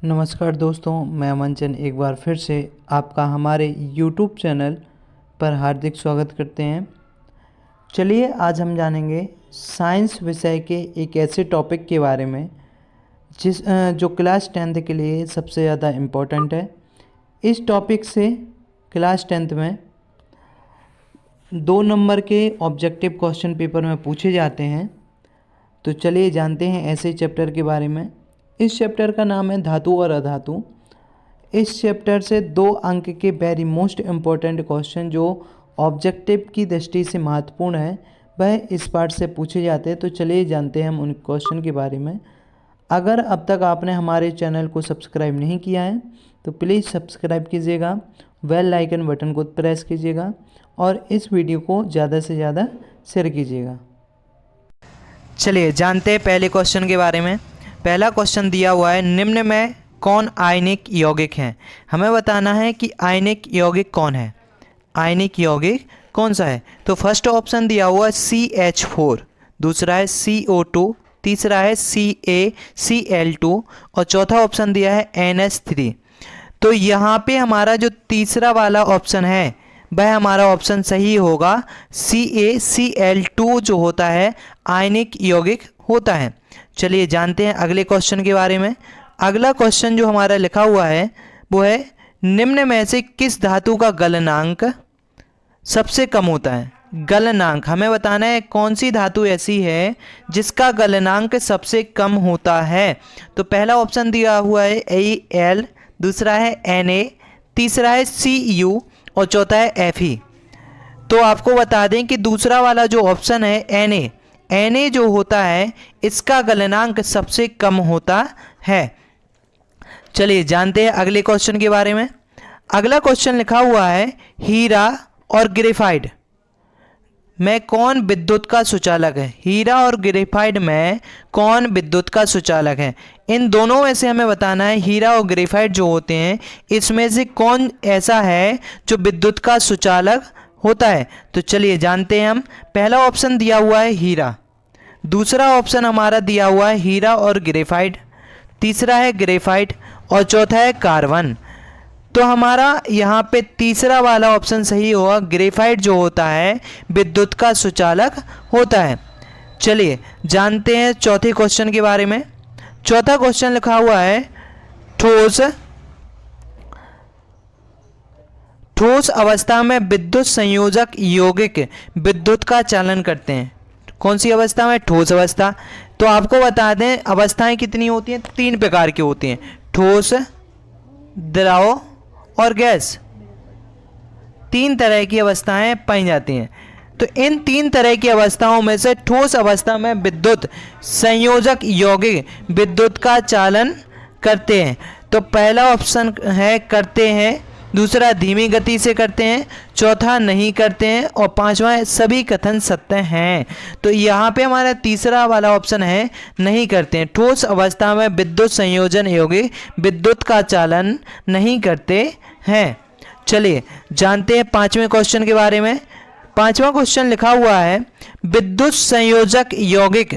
नमस्कार दोस्तों, मैं अमन एक बार फिर से आपका हमारे YouTube चैनल पर हार्दिक स्वागत करते हैं। चलिए आज हम जानेंगे साइंस विषय के एक ऐसे टॉपिक के बारे में जो क्लास 10th के लिए सबसे ज़्यादा इम्पोर्टेंट है। इस टॉपिक से क्लास 10th में 2 नंबर के ऑब्जेक्टिव क्वेश्चन पेपर में पूछे जाते हैं। तो चलिए जानते हैं ऐसे चैप्टर के बारे में। इस चैप्टर का नाम है धातु और अधातु। इस चैप्टर से 2 अंक के वेरी मोस्ट इम्पोर्टेंट क्वेश्चन जो ऑब्जेक्टिव की दृष्टि से महत्वपूर्ण है वह इस पार्ट से पूछे जाते हैं। तो चलिए जानते हैं हम उन क्वेश्चन के बारे में। अगर अब तक आपने हमारे चैनल को सब्सक्राइब नहीं किया है तो प्लीज़ सब्सक्राइब कीजिएगा, बेल आइकन बटन को प्रेस कीजिएगा और इस वीडियो को ज़्यादा से ज़्यादा शेयर कीजिएगा। चलिए जानते हैं पहले क्वेश्चन के बारे में। पहला क्वेश्चन दिया हुआ है, निम्न में कौन आयनिक यौगिक हैं। हमें बताना है कि आयनिक यौगिक कौन है। आयनिक यौगिक कौन सा है? तो फर्स्ट ऑप्शन दिया हुआ है CH4, दूसरा है CO2, तीसरा है CaCl2 और चौथा ऑप्शन दिया है NH3। तो यहाँ पे हमारा जो तीसरा वाला ऑप्शन है वह हमारा ऑप्शन सही होगा। CaCl2 जो होता है आयनिक यौगिक होता है। चलिए जानते हैं अगले क्वेश्चन के बारे में। अगला क्वेश्चन जो हमारा लिखा हुआ है वो है, निम्न में से किस धातु का गलनांक सबसे कम होता है। गलनांक हमें बताना है कौन सी धातु ऐसी है जिसका गलनांक सबसे कम होता है। तो पहला ऑप्शन दिया हुआ है Al, दूसरा है Na, तीसरा है Cu और चौथा है Fe। तो आपको बता दें कि दूसरा वाला जो ऑप्शन है Na जो होता है इसका गलनांक सबसे कम होता है। चलिए जानते हैं अगले क्वेश्चन के बारे में। अगला क्वेश्चन लिखा हुआ है, हीरा और ग्रेफाइट में कौन विद्युत का सुचालक है। हीरा और ग्रेफाइट में कौन विद्युत का सुचालक है। इन दोनों में से हमें बताना है हीरा और ग्रेफाइट जो होते हैं इसमें से कौन ऐसा है जो विद्युत का सुचालक होता है। तो चलिए जानते हैं हम। पहला ऑप्शन दिया हुआ है हीरा, दूसरा ऑप्शन हमारा दिया हुआ है हीरा और ग्रेफाइट, तीसरा है ग्रेफाइट और चौथा है कार्बन। तो हमारा यहाँ पे तीसरा वाला ऑप्शन सही होगा। ग्रेफाइट जो होता है विद्युत का सुचालक होता है। चलिए जानते हैं चौथे क्वेश्चन के बारे में। चौथा क्वेश्चन लिखा हुआ है, ठोस अवस्था में विद्युत संयोजक यौगिक विद्युत का चालन करते हैं। कौन सी अवस्था में? ठोस अवस्था। तो आपको बता दें अवस्थाएं कितनी होती हैं? 3 प्रकार की होती हैं, ठोस, द्रव और गैस। 3 तरह की अवस्थाएं पाई जाती हैं। तो इन 3 तरह की अवस्थाओं में से ठोस अवस्था में विद्युत संयोजक यौगिक विद्युत का चालन करते हैं। तो पहला ऑप्शन है करते हैं, दूसरा धीमी गति से करते हैं, चौथा नहीं करते हैं और पांचवा सभी कथन सत्य हैं। तो यहाँ पे हमारा तीसरा वाला ऑप्शन है नहीं करते हैं। ठोस अवस्था में विद्युत संयोजन यौगिक विद्युत का चालन नहीं करते हैं। चलिए जानते हैं 5वें क्वेश्चन के बारे में। 5वां क्वेश्चन लिखा हुआ है, विद्युत संयोजक यौगिक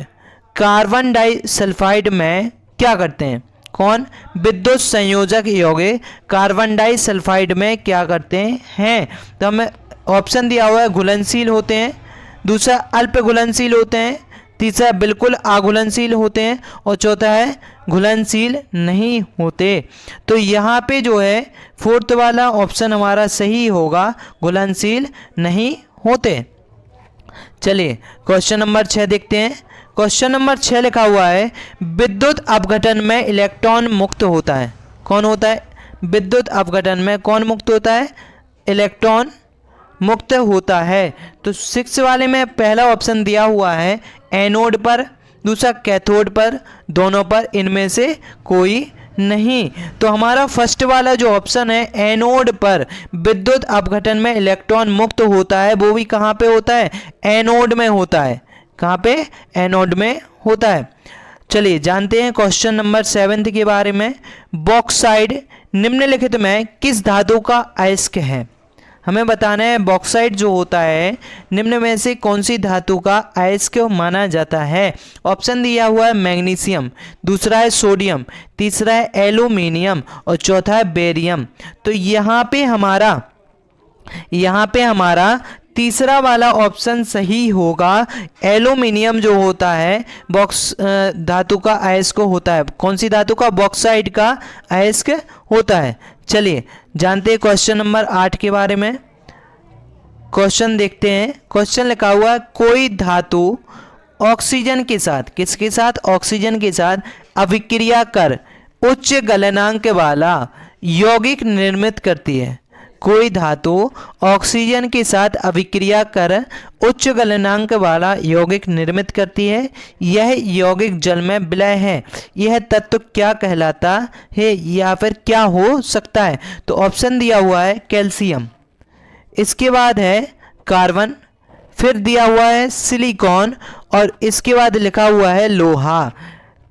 कार्बन डाइसल्फाइड में क्या करते हैं। कौन? विद्युत संयोजक यौगिक कार्बन डाइसल्फाइड में क्या करते हैं। तो हमें ऑप्शन दिया हुआ है घुलनशील होते हैं, दूसरा अल्प घुलनशील होते हैं, तीसरा बिल्कुल अघुलनशील होते हैं और चौथा है घुलनशील नहीं होते। तो यहाँ पे जो है 4th वाला ऑप्शन हमारा सही होगा, घुलनशील नहीं होते। चलिए क्वेश्चन नंबर 6 देखते हैं। क्वेश्चन नंबर 6 लिखा हुआ है, विद्युत अपघटन में इलेक्ट्रॉन मुक्त होता है। कौन होता है? विद्युत अपघटन में कौन मुक्त होता है? इलेक्ट्रॉन मुक्त होता है। तो 6 वाले में पहला ऑप्शन दिया हुआ है एनोड पर, दूसरा कैथोड पर, दोनों पर, इनमें से कोई नहीं। तो हमारा फर्स्ट वाला जो ऑप्शन है एनोड पर विद्युत अपघटन में इलेक्ट्रॉन मुक्त होता है, वो भी कहाँ पे होता है? एनोड में होता है। कहाँ पे? एनोड में होता है। चलिए जानते हैं क्वेश्चन नंबर 7 के बारे में। बॉक्साइड निम्नलिखित में किस धातु का अयस्क है। हमें बताना है बॉक्साइट जो होता है निम्न में से कौन सी धातु का अयस्क माना जाता है। ऑप्शन दिया हुआ है मैग्नीशियम, दूसरा है सोडियम, तीसरा है एल्यूमिनियम और चौथा है बेरियम। तो यहाँ पे हमारा तीसरा वाला ऑप्शन सही होगा। एल्यूमिनियम जो होता है बॉक्स धातु का अयस्क होता है। कौन सी धातु का? बॉक्साइट का अयस्क होता है। चलिए जानते हैं क्वेश्चन नंबर 8 के बारे में। क्वेश्चन देखते हैं। क्वेश्चन लिखा हुआ है कोई धातु ऑक्सीजन के साथ, किसके साथ? ऑक्सीजन के साथ अभिक्रिया कर उच्च गलनांक वाला यौगिक निर्मित करती है। कोई धातु ऑक्सीजन के साथ अभिक्रिया कर उच्च गलनांक वाला यौगिक निर्मित करती है। यह यौगिक जल में विलय है। यह तत्व क्या कहलाता है या फिर क्या हो सकता है? तो ऑप्शन दिया हुआ है कैल्शियम, इसके बाद है कार्बन, फिर दिया हुआ है सिलिकॉन और इसके बाद लिखा हुआ है लोहा।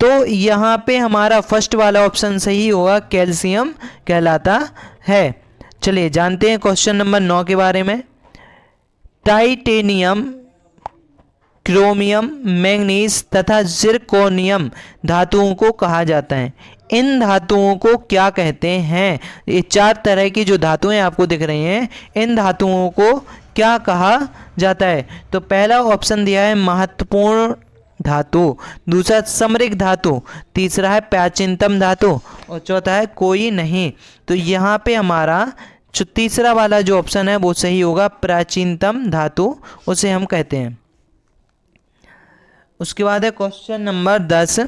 तो यहाँ पे हमारा फर्स्ट वाला ऑप्शन सही होगा, कैल्शियम कहलाता है। चलिए जानते हैं क्वेश्चन नंबर 9 के बारे में। टाइटेनियम, क्रोमियम, मैंगनीज तथा जिरकोनियम धातुओं को कहा जाता है। इन धातुओं को क्या कहते हैं? ये 4 तरह की जो धातुएं आपको दिख रही हैं, इन धातुओं को क्या कहा जाता है? तो पहला ऑप्शन दिया है महत्वपूर्ण धातु, दूसरा समृद्ध धातु, तीसरा है प्राचीनतम धातु और चौथा है कोई नहीं। तो यहाँ पे हमारा जो तीसरा वाला जो ऑप्शन है वो सही होगा, प्राचीनतम धातु उसे हम कहते हैं। उसके बाद है क्वेश्चन नंबर 10।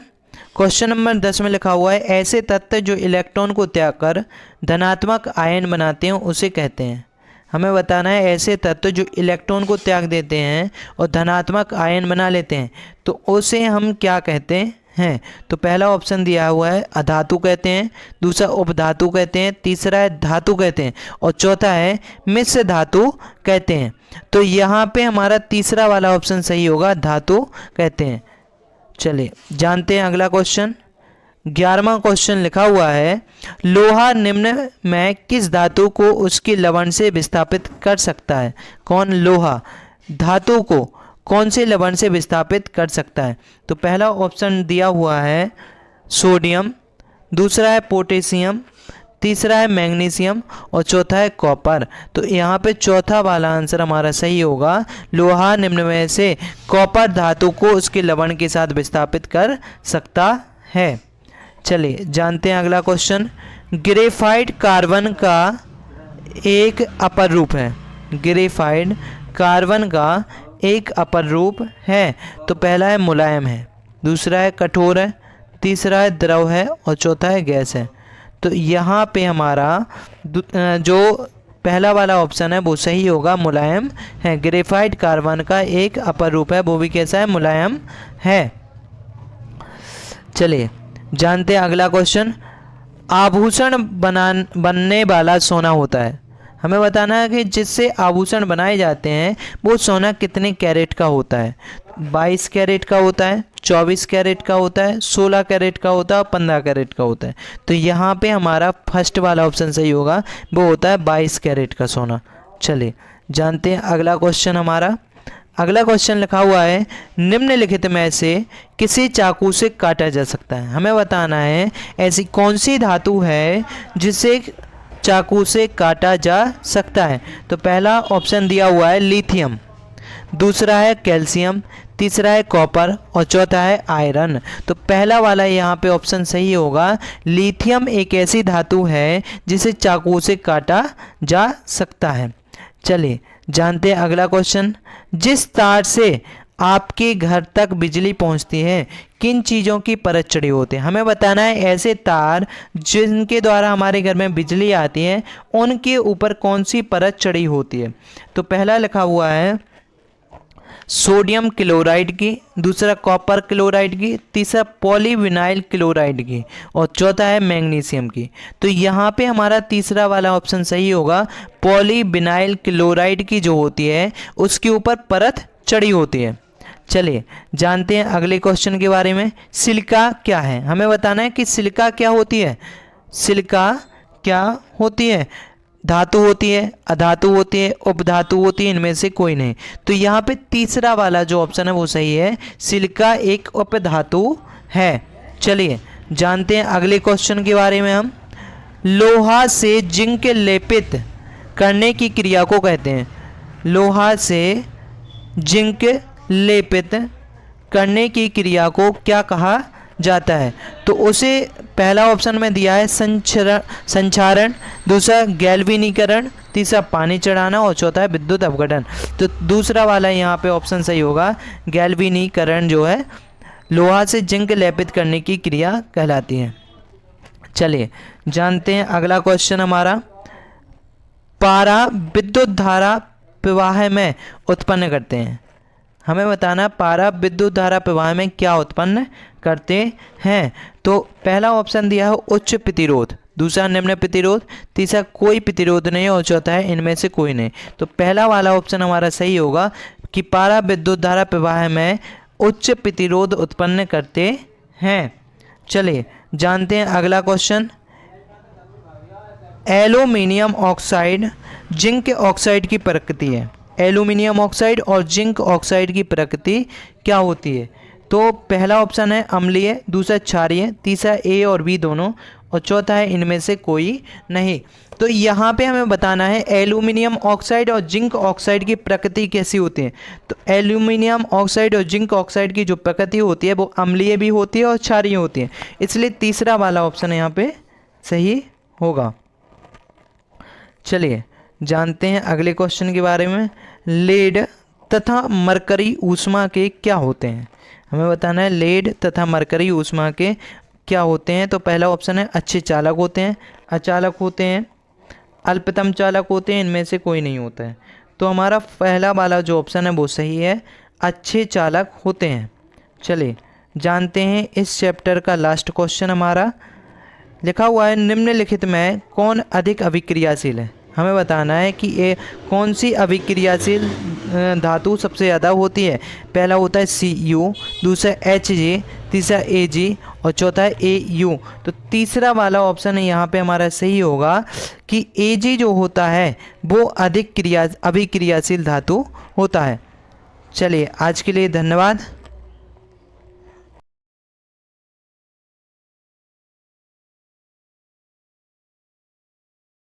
क्वेश्चन नंबर 10 में लिखा हुआ है ऐसे तत्व जो इलेक्ट्रॉन को त्याग कर धनात्मक आयन बनाते हैं उसे कहते हैं। हमें बताना है ऐसे तत्व जो इलेक्ट्रॉन को त्याग देते हैं और धनात्मक आयन बना लेते हैं तो उसे हम क्या कहते हैं? तो पहला ऑप्शन दिया हुआ है अधातु कहते हैं, दूसरा उपधातु कहते हैं, तीसरा है धातु कहते हैं और चौथा है मिश्र धातु कहते हैं। तो यहाँ पे हमारा तीसरा वाला ऑप्शन सही होगा, धातु कहते हैं। चलिए जानते हैं अगला क्वेश्चन। 11वां क्वेश्चन लिखा हुआ है लोहा निम्न में किस धातु को उसके लवण से विस्थापित कर सकता है? कौन? लोहा धातु को कौन से लवण से विस्थापित कर सकता है? तो पहला ऑप्शन दिया हुआ है सोडियम, दूसरा है पोटेशियम, तीसरा है मैग्नीशियम और चौथा है कॉपर। तो यहाँ पे चौथा वाला आंसर हमारा सही होगा, लोहा निम्न में से कॉपर धातु को उसके लवण के साथ विस्थापित कर सकता है। चलिए जानते हैं अगला क्वेश्चन। ग्रेफाइट कार्बन का एक अपर रूप है। ग्रेफाइट कार्बन का एक अपर रूप है। तो पहला है मुलायम है, दूसरा है कठोर है, तीसरा है द्रव है और चौथा है गैस है। तो यहाँ पे हमारा जो पहला वाला ऑप्शन है वो सही होगा, मुलायम है। ग्रेफाइट कार्बन का एक अपर रूप है, वो भी कैसा है? मुलायम है। चलिए जानते हैं अगला क्वेश्चन। आभूषण बनने वाला सोना होता है। हमें बताना है कि जिससे आभूषण बनाए जाते हैं वो सोना कितने कैरेट का होता है? 22 कैरेट का होता है, 24 कैरेट का होता है, 16 कैरेट का होता है, 15 कैरेट का होता है। तो यहाँ पे हमारा फर्स्ट वाला ऑप्शन सही होगा, वो होता है 22 कैरेट का सोना। चलिए जानते हैं अगला क्वेश्चन हमारा। अगला क्वेश्चन लिखा हुआ है निम्नलिखित में से किसी चाकू से काटा जा सकता है। हमें बताना है ऐसी कौन सी धातु है जिसे चाकू से काटा जा सकता है। तो पहला ऑप्शन दिया हुआ है लिथियम, दूसरा है कैल्शियम, तीसरा है कॉपर और चौथा है आयरन। तो पहला वाला यहाँ पे ऑप्शन सही होगा, लिथियम एक ऐसी धातु है जिसे चाकू से काटा जा सकता है। चलिए जानते हैं अगला क्वेश्चन। जिस तार से आपके घर तक बिजली पहुंचती है किन चीज़ों की परत चढ़ी होती है? हमें बताना है ऐसे तार जिनके द्वारा हमारे घर में बिजली आती है उनके ऊपर कौन सी परत चढ़ी होती है। तो पहला लिखा हुआ है सोडियम क्लोराइड की, दूसरा कॉपर क्लोराइड की, तीसरा पॉलीविनाइल क्लोराइड की और चौथा है मैग्नीशियम की। तो यहाँ पे हमारा तीसरा वाला ऑप्शन सही होगा, पॉलीविनाइल क्लोराइड की जो होती है उसके ऊपर परत चढ़ी होती है। चलिए जानते हैं अगले क्वेश्चन के बारे में। सिलिका क्या है? हमें बताना है कि सिलिका क्या होती है। सिलिका क्या होती है? धातु होती है, अधातु होती है, उपधातु होती है, इनमें से कोई नहीं। तो यहाँ पे तीसरा वाला जो ऑप्शन है वो सही है, सिलिका एक उपधातु है। चलिए जानते हैं अगले क्वेश्चन के बारे में हम। लोहा से जिंक लेपित करने की क्रिया को कहते हैं। लोहा से जिंक लेपित करने की क्रिया को क्या कहा जाता है? तो उसे पहला ऑप्शन में दिया है संचारण, दूसरा गैल्वेनीकरण, तीसरा पानी चढ़ाना और चौथा है विद्युत अपघटन। तो दूसरा वाला यहाँ पे ऑप्शन सही होगा, गैल्वेनीकरण जो है लोहा से जिंक लेपित करने की क्रिया कहलाती है। चलिए जानते हैं अगला क्वेश्चन हमारा। पारा विद्युत धारा प्रवाह में उत्पन्न करते हैं। हमें बताना पारा विद्युत धारा प्रवाह में क्या उत्पन्न करते हैं। तो पहला ऑप्शन दिया है उच्च प्रतिरोध, दूसरा निम्न प्रतिरोध, तीसरा कोई प्रतिरोध नहीं और चौथा है इनमें से कोई नहीं। तो पहला वाला ऑप्शन हमारा सही होगा कि पारा विद्युत धारा प्रवाह में उच्च प्रतिरोध उत्पन्न करते हैं। चलिए जानते हैं अगला question. Aluminium oxide zinc oxide की प्रकृति है। एल्यूमिनियम ऑक्साइड और जिंक ऑक्साइड की प्रकृति क्या होती है? तो पहला ऑप्शन है अम्लीय, दूसरा क्षारीय, तीसरा ए और बी दोनों और चौथा है इनमें से कोई नहीं। तो यहाँ पे हमें बताना है एल्यूमिनियम ऑक्साइड और जिंक ऑक्साइड की प्रकृति कैसी होती है। तो एल्यूमिनियम ऑक्साइड और जिंक ऑक्साइड की जो प्रकृति होती है वो अम्लीय भी होती है और क्षारीय होती है, इसलिए तीसरा वाला ऑप्शन यहाँ पे सही होगा। चलिए जानते हैं अगले क्वेश्चन के बारे में। लेड तथा मरकरी ऊष्मा के क्या होते हैं? हमें बताना है लेड तथा मरकरी ऊष्मा के क्या होते हैं। तो पहला ऑप्शन है अच्छे चालक होते हैं, अचालक होते हैं, अल्पतम चालक होते हैं, इनमें से कोई नहीं होता है। तो हमारा पहला वाला जो ऑप्शन है वो सही है, अच्छे चालक होते हैं। चलिए जानते हैं इस चैप्टर का लास्ट क्वेश्चन हमारा। लिखा हुआ है निम्नलिखित में कौन अधिक अभिक्रियाशील है। हमें बताना है कि ये कौन सी अभिक्रियाशील धातु सबसे ज़्यादा होती है। पहला होता है Cu, दूसरा Hg, तीसरा Ag और चौथा है Au। तो तीसरा वाला ऑप्शन है यहाँ पे हमारा सही होगा कि Ag जो होता है वो अधिक अभिक्रियाशील धातु होता है। चलिए आज के लिए धन्यवाद।